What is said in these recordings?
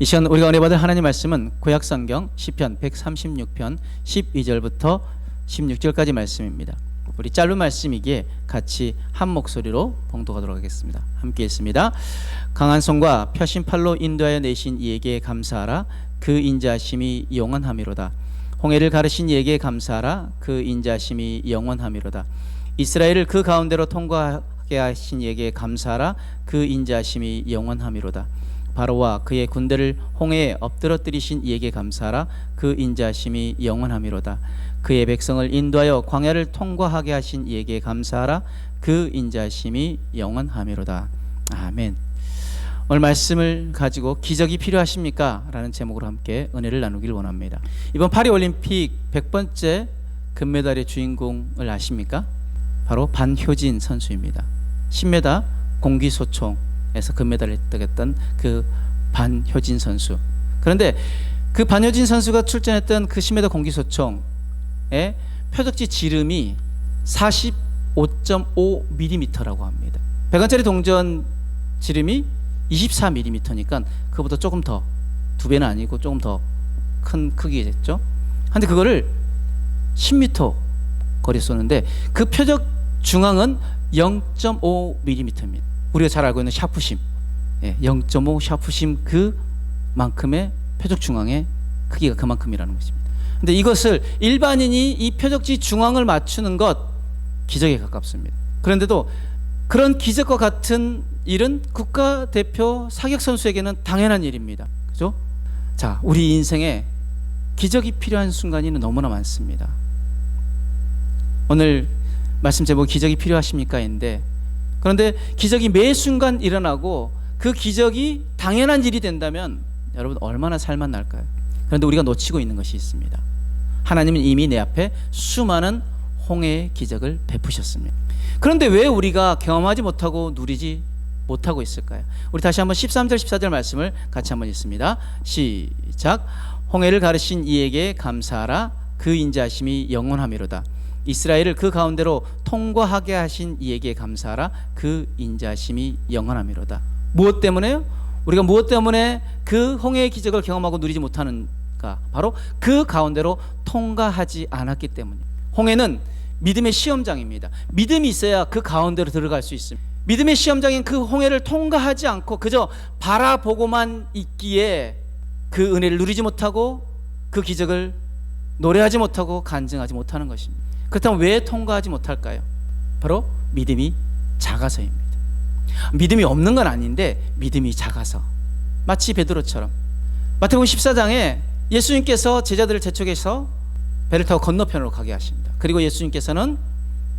이 시간 우리가 은혜 받을 하나님 말씀은 구약성경 시편 136편 12절부터 16절까지 말씀입니다. 우리 짧은 말씀이기에 같이 한 목소리로 봉독하도록 하겠습니다. 함께 읽습니다. 강한 손과 펴신 팔로 인도하여 내신 이에게 감사하라. 그 인자하심이 영원하미로다. 홍해를 가르신 이에게 감사하라. 그 인자하심이 영원하미로다. 이스라엘을 그 가운데로 통과하게 하신 이에게 감사하라. 그 인자하심이 영원하미로다. 바로와 그의 군대를 홍해에 엎드러뜨리신 이에게 감사하라. 그 인자하심이 영원하미로다. 그의 백성을 인도하여 광야를 통과하게 하신 이에게 감사하라. 그 인자하심이 영원하미로다. 아멘. 오늘 말씀을 가지고 기적이 필요하십니까? 라는 제목으로 함께 은혜를 나누길 원합니다. 이번 파리올림픽 100번째 금메달의 주인공을 아십니까? 바로 반효진 선수입니다. 10m 공기소총에서 금메달을 획득했던 그 반효진 선수. 그런데 그 반효진 선수가 출전했던 그 10m 공기소총의 표적지 지름이 45.5mm라고 합니다. 100원짜리 동전 지름이 24mm니까 그보다 조금 더, 두 배는 아니고 조금 더 큰 크기겠죠. 근데 그거를 10m 거리 쏘는데 그 표적 중앙은 0.5mm입니다. 우리가 잘 알고 있는 샤프심, 0.5 샤프심 그만큼의 표적 중앙의 크기가 그만큼이라는 것입니다. 근데 이것을 일반인이 이 표적지 중앙을 맞추는 것 기적에 가깝습니다. 그런데도 그런 기적과 같은 일은 국가대표 사격 선수에게는 당연한 일입니다. 그죠? 자, 우리 인생에 기적이 필요한 순간이 너무나 많습니다. 오늘 말씀 제목 기적이 필요하십니까? 인데, 그런데 기적이 매 순간 일어나고 그 기적이 당연한 일이 된다면 여러분 얼마나 살만 날까요? 그런데 우리가 놓치고 있는 것이 있습니다. 하나님은 이미 내 앞에 수많은 홍해의 기적을 베푸셨습니다. 그런데 왜 우리가 경험하지 못하고 누리지 못하고 있을까요? 우리 다시 한번 13절 14절 말씀을 같이 한번 읽습니다. 시작. 홍해를 가르신 이에게 감사하라. 그 인자하심이 영원하미로다. 이스라엘을 그 가운데로 통과하게 하신 이에게 감사하라. 그 인자하심이 영원하미로다. 무엇 때문에요? 우리가 무엇 때문에 그 홍해의 기적을 경험하고 누리지 못하는가? 바로 그 가운데로 통과하지 않았기 때문이에요. 홍해는 믿음의 시험장입니다. 믿음이 있어야 그 가운데로 들어갈 수 있습니다. 믿음의 시험장인 그 홍해를 통과하지 않고 그저 바라보고만 있기에 그 은혜를 누리지 못하고 그 기적을 노래하지 못하고 간증하지 못하는 것입니다. 그렇다면 왜 통과하지 못할까요? 바로 믿음이 작아서입니다. 믿음이 없는 건 아닌데 믿음이 작아서. 마치 베드로처럼 마태복음 14장에 예수님께서 제자들을 재촉해서 배를 타고 건너편으로 가게 하십니다. 그리고 예수님께서는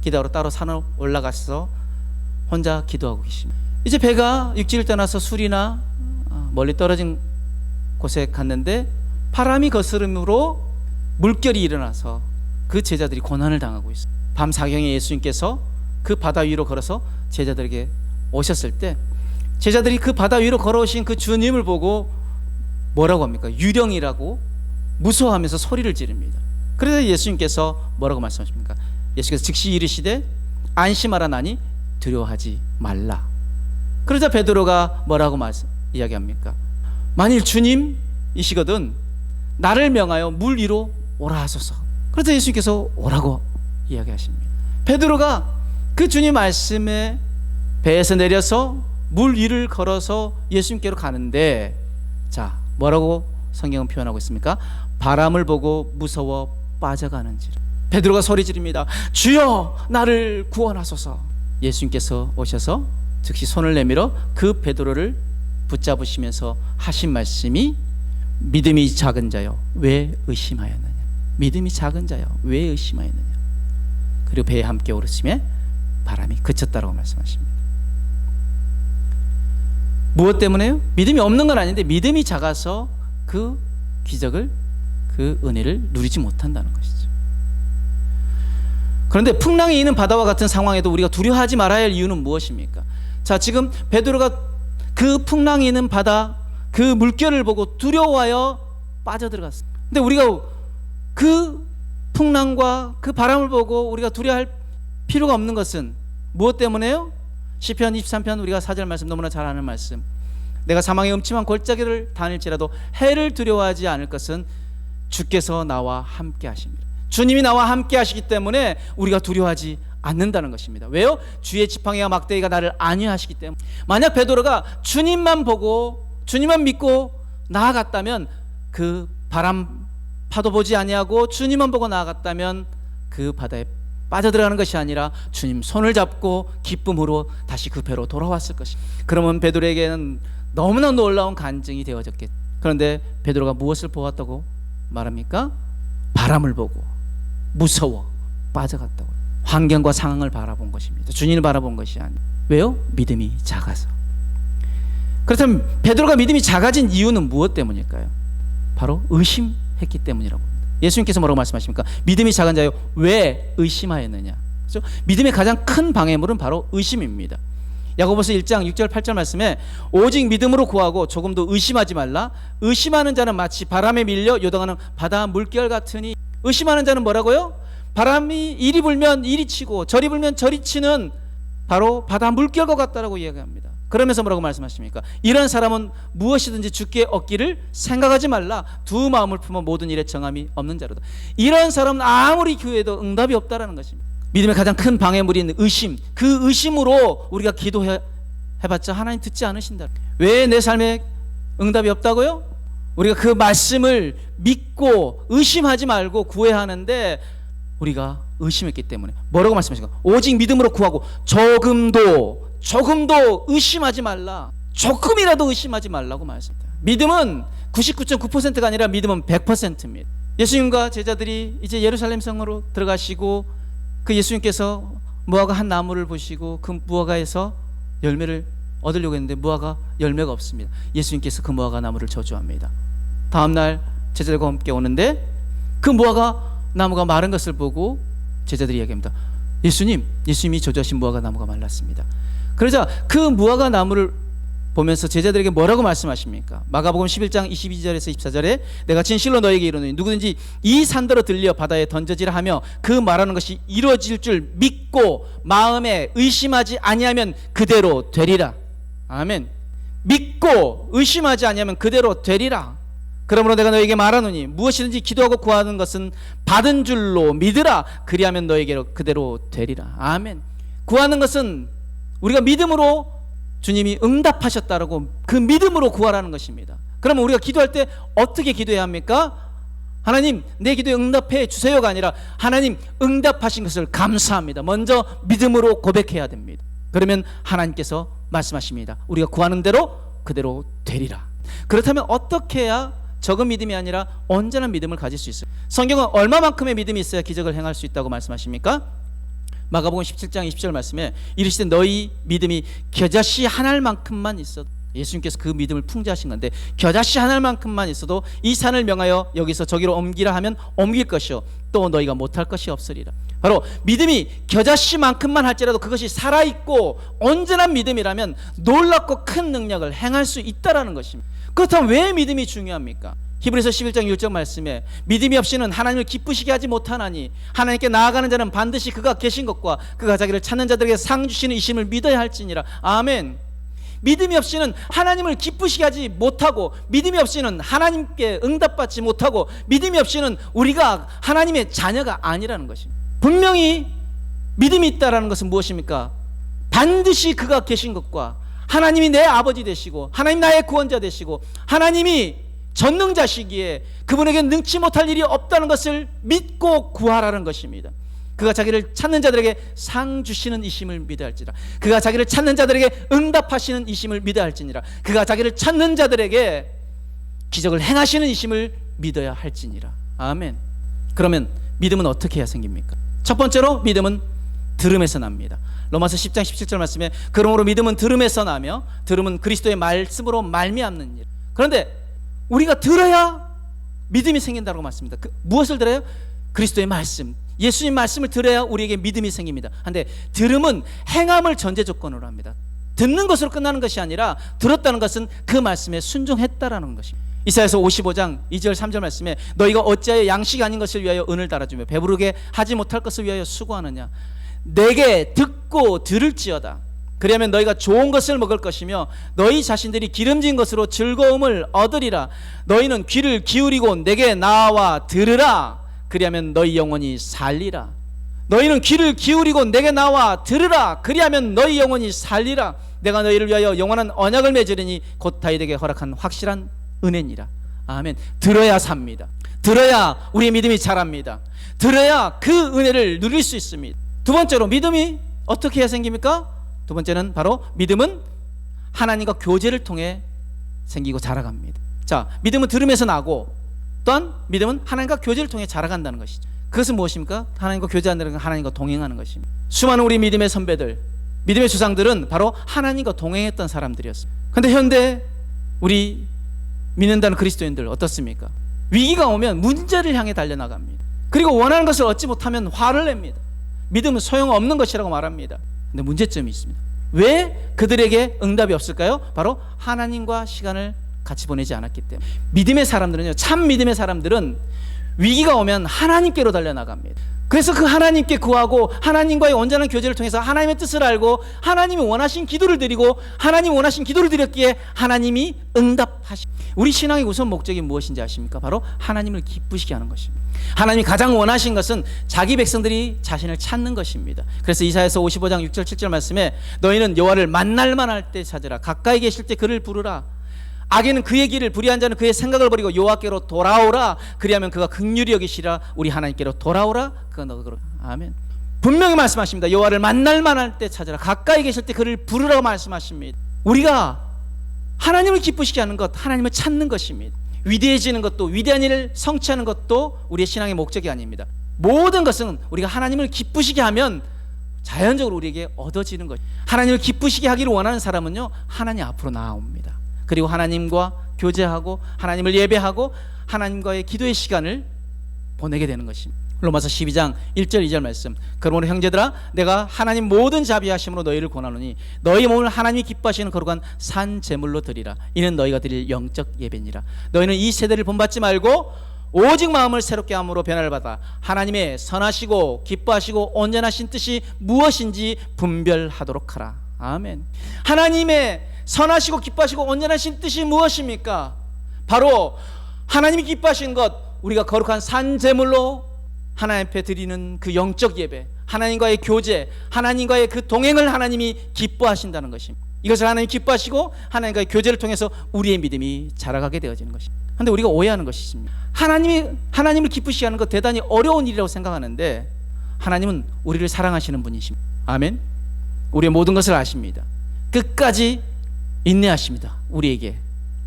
기도하러 따로 산으로 올라가서 혼자 기도하고 계십니다. 이제 배가 육지를 떠나서 술이나 멀리 떨어진 곳에 갔는데 바람이 거스름으로 물결이 일어나서 그 제자들이 고난을 당하고 있어요. 밤 사경에 예수님께서 그 바다 위로 걸어서 제자들에게 오셨을 때 제자들이 그 바다 위로 걸어오신 그 주님을 보고 뭐라고 합니까? 유령이라고 무서워하면서 소리를 지릅니다. 그래서 예수님께서 뭐라고 말씀하십니까? 예수께서 즉시 이르시되 안심하라 나니 두려워하지 말라. 그러자 베드로가 뭐라고 이야기합니까? 만일 주님이시거든 나를 명하여 물 위로 오라 하소서. 그래서 예수님께서 오라고 이야기하십니다. 베드로가 그 주님 말씀에 배에서 내려서 물 위를 걸어서 예수님께로 가는데, 자, 뭐라고 성경은 표현하고 있습니까? 바람을 보고 무서워 빠져가는지라. 베드로가 소리 지릅니다. 주여 나를 구원하소서. 예수님께서 오셔서 즉시 손을 내밀어 그 베드로를 붙잡으시면서 하신 말씀이 믿음이 작은 자여 왜 의심하였느냐. 믿음이 작은 자여 왜 의심하였느냐. 그리고 배에 함께 오르심에 바람이 그쳤다라고 말씀하십니다. 무엇 때문에요? 믿음이 없는 건 아닌데 믿음이 작아서 그 기적을, 그 은혜를 누리지 못한다는 것이죠. 그런데 풍랑이 있는 바다와 같은 상황에도 우리가 두려워하지 말아야 할 이유는 무엇입니까? 자, 지금 베드로가 그 풍랑이 있는 바다, 그 물결을 보고 두려워하여 빠져들어갔습니다. 근데 우리가 그 풍랑과 그 바람을 보고 우리가 두려워할 필요가 없는 것은 무엇 때문에요? 시편 23편 우리가 4절 말씀 너무나 잘 아는 말씀. 내가 사망의 음침한 골짜기를 다닐지라도 해를 두려워하지 않을 것은 주께서 나와 함께 하십니다. 주님이 나와 함께 하시기 때문에 우리가 두려워하지 않는다는 것입니다. 왜요? 주의 지팡이와 막대기가 나를 안위하시기 때문에. 만약 베드로가 주님만 보고 주님만 믿고 나아갔다면, 그 바람 파도 보지 아니하고 주님만 보고 나아갔다면 그 바다에 빠져들어가는 것이 아니라 주님 손을 잡고 기쁨으로 다시 그 배로 돌아왔을 것입니다. 그러면 베드로에게는 너무나 놀라운 간증이 되어졌겠죠. 그런데 베드로가 무엇을 보았다고 말합니까? 바람을 보고 무서워 빠져갔다고. 환경과 상황을 바라본 것입니다. 주님을 바라본 것이 아니에요. 왜요? 믿음이 작아서. 그렇다면 베드로가 믿음이 작아진 이유는 무엇 때문일까요? 바로 의심했기 때문이라고 합니다. 예수님께서 뭐라고 말씀하십니까? 믿음이 작은 자여 왜 의심하였느냐. 그렇죠? 믿음의 가장 큰 방해물은 바로 의심입니다. 야고보서 1장 6절 8절 말씀에 오직 믿음으로 구하고 조금도 의심하지 말라. 의심하는 자는 마치 바람에 밀려 요동하는 바다 물결 같으니. 의심하는 자는 뭐라고요? 바람이 이리 불면 이리 치고 저리 불면 저리 치는 바로 바다 물결과 같다라고 이야기합니다. 그러면서 뭐라고 말씀하십니까? 이런 사람은 무엇이든지 주께 얻기를 생각하지 말라. 두 마음을 품어 모든 일에 정함이 없는 자로다. 이런 사람은 아무리 기도해도 응답이 없다라는 것입니다. 믿음의 가장 큰 방해물인 의심, 그 의심으로 우리가 기도해봤자 하나님 듣지 않으신다. 왜 내 삶에 응답이 없다고요? 우리가 그 말씀을 믿고 의심하지 말고 구해야 하는데 우리가 의심했기 때문에. 뭐라고 말씀하십니까? 오직 믿음으로 구하고 조금도 의심하지 말라. 조금이라도 의심하지 말라고 말씀합니다. 믿음은 99.9%가 아니라 믿음은 100%입니다. 예수님과 제자들이 이제 예루살렘 성으로 들어가시고 그 예수님께서 무화과 한 나무를 보시고 그 무화과에서 열매를 얻으려고 했는데 무화과 열매가 없습니다. 예수님께서 그 무화과 나무를 저주합니다. 다음날 제자들과 함께 오는데 그 무화과 나무가 마른 것을 보고 제자들이 이야기합니다. 예수님이 저주하신 무화과 나무가 말랐습니다. 그러자 그 무화과 나무를 보면서 제자들에게 뭐라고 말씀하십니까? 마가복음 11장 22절에서 24절에 내가 진실로 너에게 이르노니 누구든지 이 산더러 들려 바다에 던져지라 하며 그 말하는 것이 이루어질 줄 믿고 마음에 의심하지 아니하면 그대로 되리라. 아멘. 믿고 의심하지 아니하면 그대로 되리라. 그러므로 내가 너에게 말하노니 무엇이든지 기도하고 구하는 것은 받은 줄로 믿으라. 그리하면 너에게로 그대로 되리라. 아멘. 구하는 것은 우리가 믿음으로 주님이 응답하셨다라고 그 믿음으로 구하라는 것입니다. 그러면 우리가 기도할 때 어떻게 기도해야 합니까? 하나님 내 기도에 응답해 주세요가 아니라 하나님 응답하신 것을 감사합니다. 먼저 믿음으로 고백해야 됩니다. 그러면 하나님께서 말씀하십니다. 우리가 구하는 대로 그대로 되리라. 그렇다면 어떻게 해야 적은 믿음이 아니라 온전한 믿음을 가질 수 있어요? 성경은 얼마만큼의 믿음이 있어야 기적을 행할 수 있다고 말씀하십니까? 마가복음 17장 20절 말씀에 이르시되 너희 믿음이 겨자씨 한 알만큼만 있어도, 예수님께서 그 믿음을 풍자하신 건데 겨자씨 한 알만큼만 있어도 이 산을 명하여 여기서 저기로 옮기라 하면 옮길 것이요 또 너희가 못할 것이 없으리라. 바로 믿음이 겨자씨만큼만 할지라도 그것이 살아있고 온전한 믿음이라면 놀랍고 큰 능력을 행할 수 있다라는 것입니다. 그렇다면 왜 믿음이 중요합니까? 히브리서 11장 1절 말씀에 믿음이 없이는 하나님을 기쁘시게 하지 못하나니 하나님께 나아가는 자는 반드시 그가 계신 것과 그가 자기를 찾는 자들에게 상 주시는 이심을 믿어야 할지니라. 아멘. 믿음이 없이는 하나님을 기쁘시게 하지 못하고 믿음이 없이는 하나님께 응답받지 못하고 믿음이 없이는 우리가 하나님의 자녀가 아니라는 것입니다. 분명히 믿음이 있다라는 것은 무엇입니까? 반드시 그가 계신 것과 하나님이 내 아버지 되시고 하나님 나의 구원자 되시고 하나님이 전능자시기에 그분에게 능치 못할 일이 없다는 것을 믿고 구하라는 것입니다. 그가 자기를 찾는 자들에게 상 주시는 이심을 믿어야 할지라. 그가 자기를 찾는 자들에게 응답하시는 이심을 믿어야 할지니라. 그가 자기를 찾는 자들에게 기적을 행하시는 이심을 믿어야 할지니라. 아멘. 그러면 믿음은 어떻게 해야 생깁니까? 첫 번째로 믿음은 들음에서 납니다. 로마서 10장 17절 말씀에 그러므로 믿음은 들음에서 나며 들음은 그리스도의 말씀으로 말미암는 일. 그런데 우리가 들어야 믿음이 생긴다고 말씀입니다. 무엇을 들어요? 그리스도의 말씀, 예수님 말씀을 들어야 우리에게 믿음이 생깁니다. 그런데 들음은 행함을 전제 조건으로 합니다. 듣는 것으로 끝나는 것이 아니라 들었다는 것은 그 말씀에 순종했다라는 것입니다. 이사야서 55장 2절 3절 말씀에 너희가 어찌하여 양식 아닌 것을 위하여 은을 달아주며 배부르게 하지 못할 것을 위하여 수고하느냐. 내게 듣고 들을지어다. 그리하면 너희가 좋은 것을 먹을 것이며 너희 자신들이 기름진 것으로 즐거움을 얻으리라. 너희는 귀를 기울이고 내게 나와 들으라. 그리하면 너희 영혼이 살리라. 너희는 귀를 기울이고 내게 나와 들으라. 그리하면 너희 영혼이 살리라. 내가 너희를 위하여 영원한 언약을 맺으리니 곧 다윗에게 허락한 확실한 은혜니라. 아멘. 들어야 삽니다. 들어야 우리의 믿음이 자랍니다. 들어야 그 은혜를 누릴 수 있습니다. 두 번째로 믿음이 어떻게 해야 생깁니까? 두 번째는 바로 믿음은 하나님과 교제를 통해 생기고 자라갑니다. 자, 믿음은 들음에서 나고 또한 믿음은 하나님과 교제를 통해 자라간다는 것이죠. 그것은 무엇입니까? 하나님과 교제한다는 건 하나님과 동행하는 것입니다. 수많은 우리 믿음의 선배들, 믿음의 주상들은 바로 하나님과 동행했던 사람들이었습니다. 그런데 현대 우리 믿는다는 그리스도인들 어떻습니까? 위기가 오면 문제를 향해 달려나갑니다. 그리고 원하는 것을 얻지 못하면 화를 냅니다. 믿음은 소용없는 것이라고 말합니다. 근데 문제점이 있습니다. 왜 그들에게 응답이 없을까요? 바로 하나님과 시간을 같이 보내지 않았기 때문에. 믿음의 사람들은요, 참 믿음의 사람들은 위기가 오면 하나님께로 달려나갑니다. 그래서 그 하나님께 구하고 하나님과의 온전한 교제를 통해서 하나님의 뜻을 알고 하나님이 원하신 기도를 드리고 하나님이 원하신 기도를 드렸기에 하나님이 응답하십니다. 우리 신앙의 우선 목적이 무엇인지 아십니까? 바로 하나님을 기쁘시게 하는 것입니다. 하나님이 가장 원하신 것은 자기 백성들이 자신을 찾는 것입니다. 그래서 이사야서 55장 6절 7절 말씀에 너희는 여호와를 만날 만할 때 찾으라. 가까이 계실 때 그를 부르라. 악인은 그의 길을, 불의한 자는 그의 생각을 버리고 여호와께로 돌아오라. 그리하면 그가 긍휼히 여기시라. 우리 하나님께로 돌아오라. 그가 너그러. 아멘. 분명히 말씀하십니다. 여호와를 만날 만할 때 찾으라. 가까이 계실 때 그를 부르라고 말씀하십니다. 우리가 하나님을 기쁘시게 하는 것, 하나님을 찾는 것입니다. 위대해지는 것도, 위대한 일을 성취하는 것도 우리의 신앙의 목적이 아닙니다. 모든 것은 우리가 하나님을 기쁘시게 하면 자연적으로 우리에게 얻어지는 것. 하나님을 기쁘시게 하기를 원하는 사람은요, 하나님 앞으로 나아옵니다. 그리고 하나님과 교제하고 하나님을 예배하고 하나님과의 기도의 시간을 보내게 되는 것입니다. 로마서 12장 1절 2절 말씀. 그러므로 형제들아, 내가 하나님 모든 자비하심으로 너희를 권하노니 너희 몸을 하나님이 기뻐하시는 거룩한 산 제물로 드리라. 이는 너희가 드릴 영적 예배니라. 너희는 이 세대를 본받지 말고 오직 마음을 새롭게 함으로 변화를 받아 하나님의 선하시고 기뻐하시고 온전하신 뜻이 무엇인지 분별하도록 하라. 아멘. 하나님의 선하시고 기뻐하시고 온전하신 뜻이 무엇입니까? 바로 하나님이 기뻐하신 것, 우리가 거룩한 산 제물로 하나님 앞에 드리는 그 영적 예배, 하나님과의 교제, 하나님과의 그 동행을 하나님이 기뻐하신다는 것입니다. 이것을 하나님이 기뻐하시고 하나님과의 교제를 통해서 우리의 믿음이 자라가게 되어지는 것입니다. 그런데 우리가 오해하는 것이 있습니다. 하나님을 기쁘시게 하는 것 대단히 어려운 일이라고 생각하는데 하나님은 우리를 사랑하시는 분이십니다. 아멘. 우리의 모든 것을 아십니다. 끝까지 인내하십니다. 우리에게.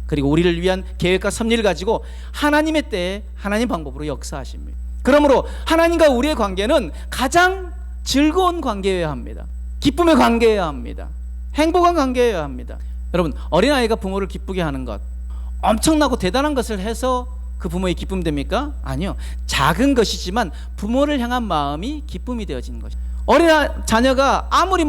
그리고 우리를 위한 계획과 섭리를 가지고 하나님의 때에 하나님 방법으로 역사하십니다. 그러므로 하나님과 우리의 관계는 가장 즐거운 관계여야 합니다. 기쁨의 관계여야 합니다. 행복한 관계여야 합니다. 여러분, 어린아이가 부모를 기쁘게 하는 것, 엄청나고 대단한 것을 해서 그 부모의 기쁨 됩니까? 아니요. 작은 것이지만 부모를 향한 마음이 기쁨이 되어지는 것입니다. 어린 자녀가 아무리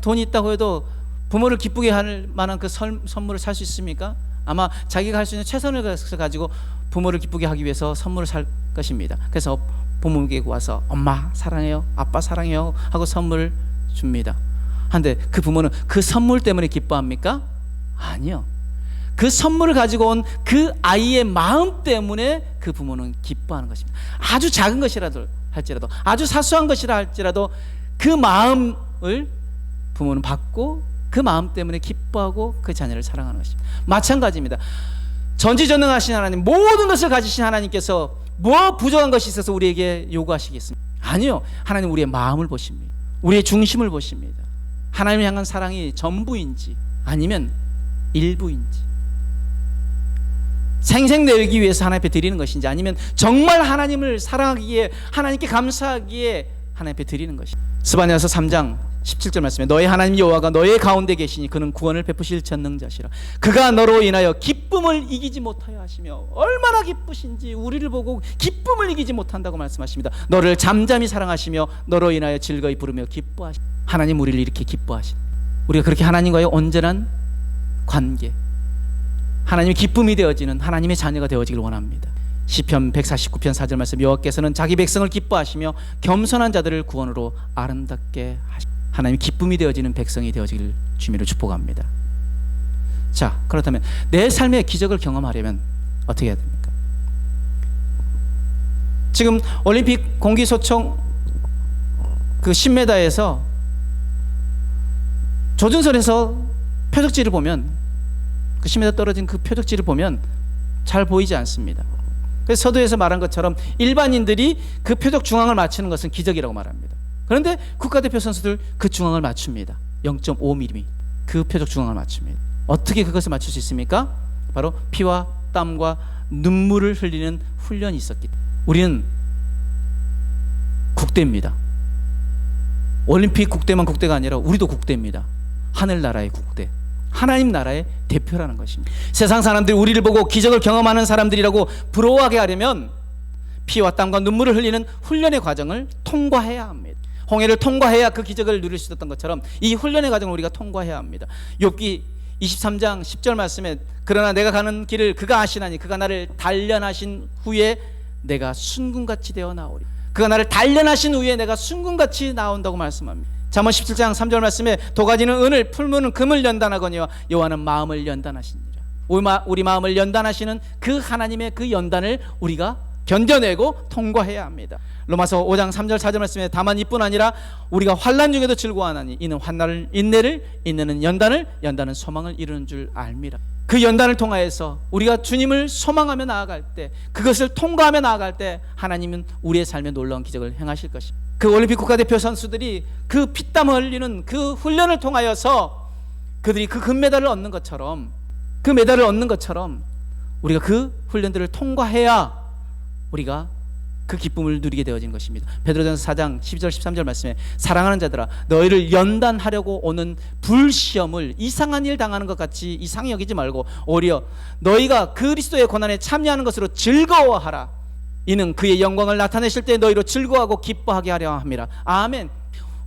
돈이 있다고 해도 부모를 기쁘게 할 만한 그 선물을 살 수 있습니까? 아마 자기가 할 수 있는 최선을 가지고 부모를 기쁘게 하기 위해서 선물을 살 것입니다. 그래서 부모에게 와서 엄마 사랑해요, 아빠 사랑해요 하고 선물을 줍니다. 한데 그 부모는 그 선물 때문에 기뻐합니까? 아니요. 그 선물을 가지고 온 그 아이의 마음 때문에 그 부모는 기뻐하는 것입니다. 아주 작은 것이라도 할지라도, 아주 사소한 것이라 할지라도 그 마음을 부모는 받고 그 마음 때문에 기뻐하고 그 자녀를 사랑하는 것입니다. 마찬가지입니다. 전지전능하신 하나님, 모든 것을 가지신 하나님께서 뭐 부족한 것이 있어서 우리에게 요구하시겠습니까? 아니요. 하나님 우리의 마음을 보십니다. 우리의 중심을 보십니다. 하나님을 향한 사랑이 전부인지 아니면 일부인지, 생생내기 위해서 하나님 앞에 드리는 것인지 아니면 정말 하나님을 사랑하기에, 하나님께 감사하기에 하나님 앞에 드리는 것입니다. 스바냐서 3장 17절 말씀에 너의 하나님 여호와가 너의 가운데 계시니 그는 구원을 베푸실 전능자시라. 그가 너로 인하여 기쁨을 이기지 못하여 하시며, 얼마나 기쁘신지 우리를 보고 기쁨을 이기지 못한다고 말씀하십니다. 너를 잠잠히 사랑하시며 너로 인하여 즐거이 부르며 기뻐하시니, 하나님 우리를 이렇게 기뻐하십니다. 우리가 그렇게 하나님과의 온전한 관계, 하나님의 기쁨이 되어지는 하나님의 자녀가 되어지길 원합니다. 시편 149편 4절 말씀, 여호와께서는 자기 백성을 기뻐하시며 겸손한 자들을 구원으로 아름답게 하십니다. 하나님 기쁨이 되어지는 백성이 되어지길 주님으로 축복합니다. 자, 그렇다면 내 삶의 기적을 경험하려면 어떻게 해야 됩니까? 지금 올림픽 공기소총 그 10m에서 조준선에서 표적지를 보면, 그 10m 떨어진 그 표적지를 보면 잘 보이지 않습니다. 그래서 서두에서 말한 것처럼 일반인들이 그 표적 중앙을 맞추는 것은 기적이라고 말합니다. 그런데 국가대표 선수들 그 중앙을 맞춥니다. 0.5mm 그 표적 중앙을 맞춥니다. 어떻게 그것을 맞출 수 있습니까? 바로 피와 땀과 눈물을 흘리는 훈련이 있었기 때문에. 우리는 국대입니다. 올림픽 국대만 국대가 아니라 우리도 국대입니다. 하늘나라의 국대, 하나님 나라의 대표라는 것입니다. 세상 사람들이 우리를 보고 기적을 경험하는 사람들이라고 부러워하게 하려면 피와 땀과 눈물을 흘리는 훈련의 과정을 통과해야 합니다. 홍해를 통과해야 그 기적을 누릴 수 있었던 것처럼 이 훈련의 과정을 우리가 통과해야 합니다. 욥기 23장 10절 말씀에 그러나 내가 가는 길을 그가 아시나니 그가 나를 단련하신 후에 내가 순금같이 되어 나오리. 그가 나를 단련하신 후에 내가 순금같이 나온다고 말씀합니다. 잠언 17장 3절 말씀에 도가지는 은을, 풀무는 금을 연단하거니와 여호와는 마음을 연단하시니라. 우리 마음을 연단하시는 그 하나님의 그 연단을 우리가 견뎌내고 통과해야 합니다. 로마서 5장 3절 4절 말씀에 다만 이뿐 아니라 우리가 환난 중에도 즐거워하나니 이는 환난을 인내를, 인내는 연단을, 연단은 소망을 이루는 줄 알미라. 그 연단을 통하여서 우리가 주님을 소망하며 나아갈 때, 그것을 통과하며 나아갈 때 하나님은 우리의 삶에 놀라운 기적을 행하실 것입니다. 그 올림픽 국가대표 선수들이 그 피땀 흘리는 그 훈련을 통하여서 그들이 그 금메달을 얻는 것처럼, 그 메달을 얻는 것처럼 우리가 그 훈련들을 통과해야 우리가 그 기쁨을 누리게 되어진 것입니다. 베드로전서 4장 12절 13절 말씀에 사랑하는 자들아 너희를 연단하려고 오는 불시험을 이상한 일 당하는 것 같이 이상히 여기지 말고 오히려 너희가 그리스도의 고난에 참여하는 것으로 즐거워하라. 이는 그의 영광을 나타내실 때 너희로 즐거워하고 기뻐하게 하려 함이라. 아멘.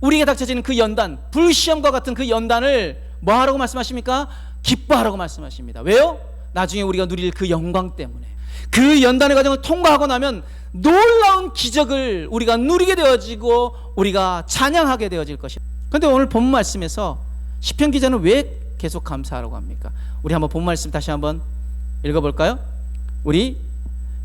우리에게 닥쳐지는 그 연단, 불시험과 같은 그 연단을 뭐 하라고 말씀하십니까? 기뻐하라고 말씀하십니다. 왜요? 나중에 우리가 누릴 그 영광 때문에. 그 연단의 과정을 통과하고 나면 놀라운 기적을 우리가 누리게 되어지고 우리가 찬양하게 되어질 것입니다. 그런데 오늘 본 말씀에서 시편 기자는 왜 계속 감사하라고 합니까? 우리 한번 본 말씀 다시 한번 읽어볼까요? 우리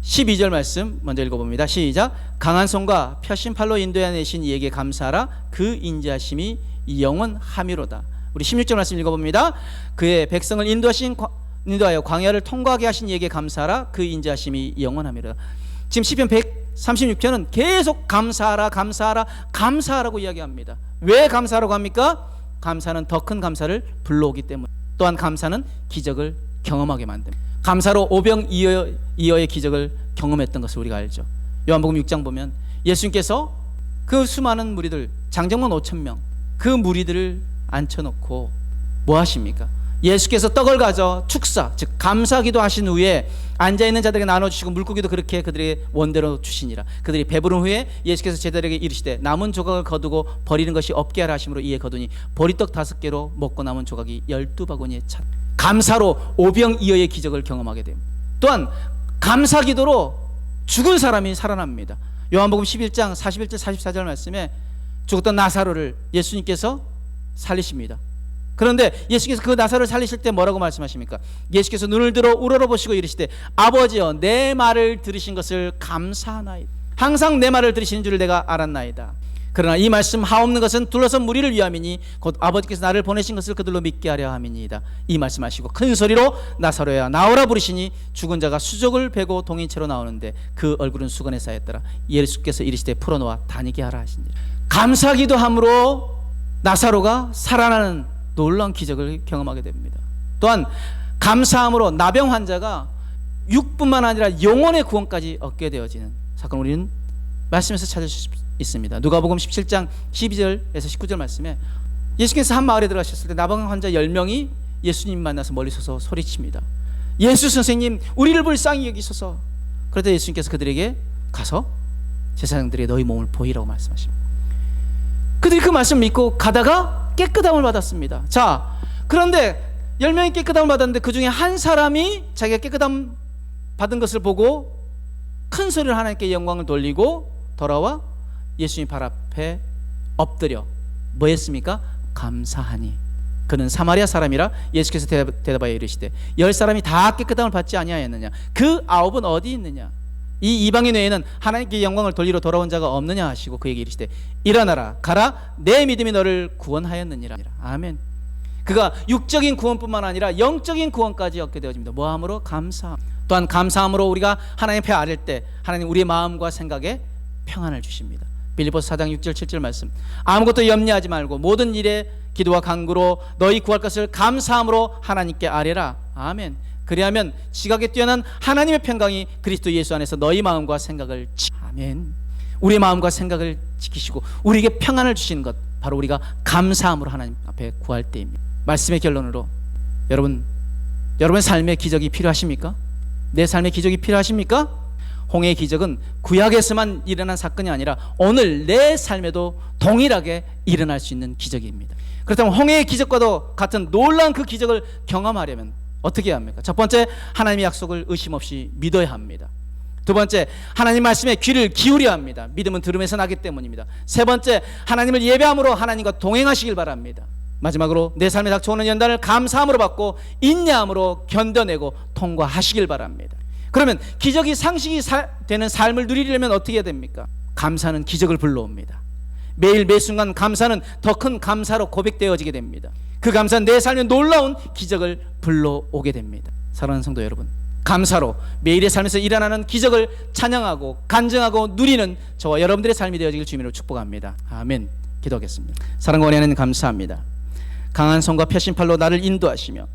12절 말씀 먼저 읽어봅니다. 시작. 강한 손과 펴신 팔로 인도해내신 이에게 감사하라. 그 인자심이 영원하미로다. 우리 16절 말씀 읽어봅니다. 그의 백성을 인도하여 광야를 통과하게 하신 이에게 감사하라. 그 인자심이 영원하미로다. 지금 시편 136편은 계속 감사하라, 감사하라, 감사하라고 이야기합니다. 왜 감사하라고 합니까? 감사는 더 큰 감사를 불러오기 때문에. 또한 감사는 기적을 경험하게 만듭니다. 감사로 오병이어의 기적을 경험했던 것을 우리가 알죠. 요한복음 6장 보면 예수님께서 그 수많은 무리들, 장정만 5,000명, 그 무리들을 앉혀놓고 뭐 하십니까? 예수께서 떡을 가져 축사, 즉 감사기도 하신 후에 앉아있는 자들에게 나눠주시고 물고기도 그렇게 그들에게 원대로 주시니라. 그들이 배부른 후에 예수께서 제자들에게 이르시되 남은 조각을 거두고 버리는 것이 없게 하라 하심으로 이에 거두니 보리떡 5개로 먹고 남은 조각이 12바구니에 찼. 감사로 오병이어의 기적을 경험하게 됩니다. 또한 감사기도로 죽은 사람이 살아납니다. 요한복음 11장 41절 44절 말씀에 죽었던 나사로를 예수님께서 살리십니다. 그런데 예수께서 그 나사로를 살리실 때 뭐라고 말씀하십니까? 예수께서 눈을 들어 우러러보시고 이르시되 아버지여 내 말을 들으신 것을 감사하나이다. 항상 내 말을 들으시는 줄 내가 알았나이다. 그러나 이 말씀 하옵는 것은 둘러선 무리를 위함이니 곧 아버지께서 나를 보내신 것을 그들로 믿게 하려 함이니이다. 이 말씀하시고 큰 소리로 나사로야 나오라 부르시니 죽은 자가 수족을 베고 동인채로 나오는데 그 얼굴은 수건에 쌓였더라. 예수께서 이르시되 풀어놓아 다니게 하라 하시니라. 감사기도 함으로 나사로가 살아나는 놀라운 기적을 경험하게 됩니다. 또한 감사함으로 나병 환자가 육뿐만 아니라 영혼의 구원까지 얻게 되어지는 사건 우리는 말씀에서 찾을 수 있습니다. 누가복음 17장 12절에서 19절 말씀에 예수께서 한 마을에 들어가셨을 때 나병 환자 10명이 예수님 만나서 멀리 서서 소리칩니다. 예수 선생님 우리를 불쌍히 여기소서. 그러자 예수님께서 그들에게 가서 제사장들에게 너희 몸을 보이라고 말씀하십니다. 그들이 그 말씀 믿고 가다가 깨끗함을 받았습니다. 자, 그런데 10명이 깨끗함을 받았는데 그 중에 한 사람이 자기가 깨끗함 받은 것을 보고 큰 소리로 하나님께 영광을 돌리고 돌아와 예수님 발 앞에 엎드려 뭐 했습니까? 감사하니. 그는 사마리아 사람이라 예수께서 대답하여 이르시되 10사람이 다 깨끗함을 받지 아니하였느냐? 그 9은 어디 있느냐? 이 이방인 외에는 하나님께 영광을 돌리러 돌아온 자가 없느냐 하시고 그에게 이르시되 일어나라 가라 내 믿음이 너를 구원하였느니라. 아멘. 그가 육적인 구원뿐만 아니라 영적인 구원까지 얻게 되어집니다. 뭐함으로? 감사함. 또한 감사함으로 우리가 하나님 앞에 아릴 때 하나님 우리의 마음과 생각에 평안을 주십니다. 빌립보서 4장 6절 7절 말씀. 아무것도 염려하지 말고 모든 일에 기도와 간구로 너희 구할 것을 감사함으로 하나님께 아뢰라. 아멘. 그리하면 지각에 뛰어난 하나님의 평강이 그리스도 예수 안에서 너희 마음과 생각을 아멘. 우리의 마음과 생각을 지키시고 우리에게 평안을 주시는 것, 바로 우리가 감사함으로 하나님 앞에 구할 때입니다. 말씀의 결론으로 여러분 삶의 기적이 필요하십니까? 내 삶의 기적이 필요하십니까? 홍해의 기적은 구약에서만 일어난 사건이 아니라 오늘 내 삶에도 동일하게 일어날 수 있는 기적입니다. 그렇다면 홍해의 기적과도 같은 놀라운 그 기적을 경험하려면 어떻게 해야 합니까? 첫 번째, 하나님의 약속을 의심 없이 믿어야 합니다. 두 번째, 하나님 말씀에 귀를 기울여야 합니다. 믿음은 들음에서 나기 때문입니다. 세 번째, 하나님을 예배함으로 하나님과 동행하시길 바랍니다. 마지막으로 내 삶에 닥쳐오는 연단을 감사함으로 받고 인내함으로 견뎌내고 통과하시길 바랍니다. 그러면 기적이 상식이 되는 삶을 누리려면 어떻게 해야 됩니까? 감사는 기적을 불러옵니다. 매일 매순간 감사는 더 큰 감사로 고백되어지게 됩니다. 그 감사는 내 삶에 놀라운 기적을 불러오게 됩니다. 사랑하는 성도 여러분, 감사로 매일의 삶에서 일어나는 기적을 찬양하고 간증하고 누리는 저와 여러분들의 삶이 되어지길 주님으로 축복합니다. 아멘. 기도하겠습니다. 사랑과 은혜 하나님 감사합니다. 강한 손과 펴신팔로 나를 인도하시며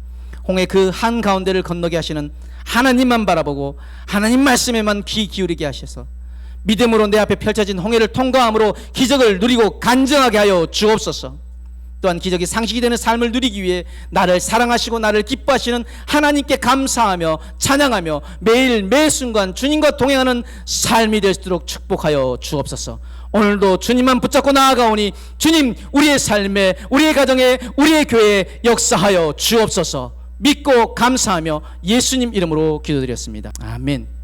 홍해 그 한가운데를 건너게 하시는 하나님만 바라보고 하나님 말씀에만 귀 기울이게 하셔서 믿음으로 내 앞에 펼쳐진 홍해를 통과함으로 기적을 누리고 간증하게 하여 주옵소서. 또한 기적이 상식이 되는 삶을 누리기 위해 나를 사랑하시고 나를 기뻐하시는 하나님께 감사하며 찬양하며 매일 매순간 주님과 동행하는 삶이 될 수 있도록 축복하여 주옵소서. 오늘도 주님만 붙잡고 나아가오니 주님, 우리의 삶에, 우리의 가정에, 우리의 교회에 역사하여 주옵소서. 믿고 감사하며 예수님 이름으로 기도드렸습니다. 아멘.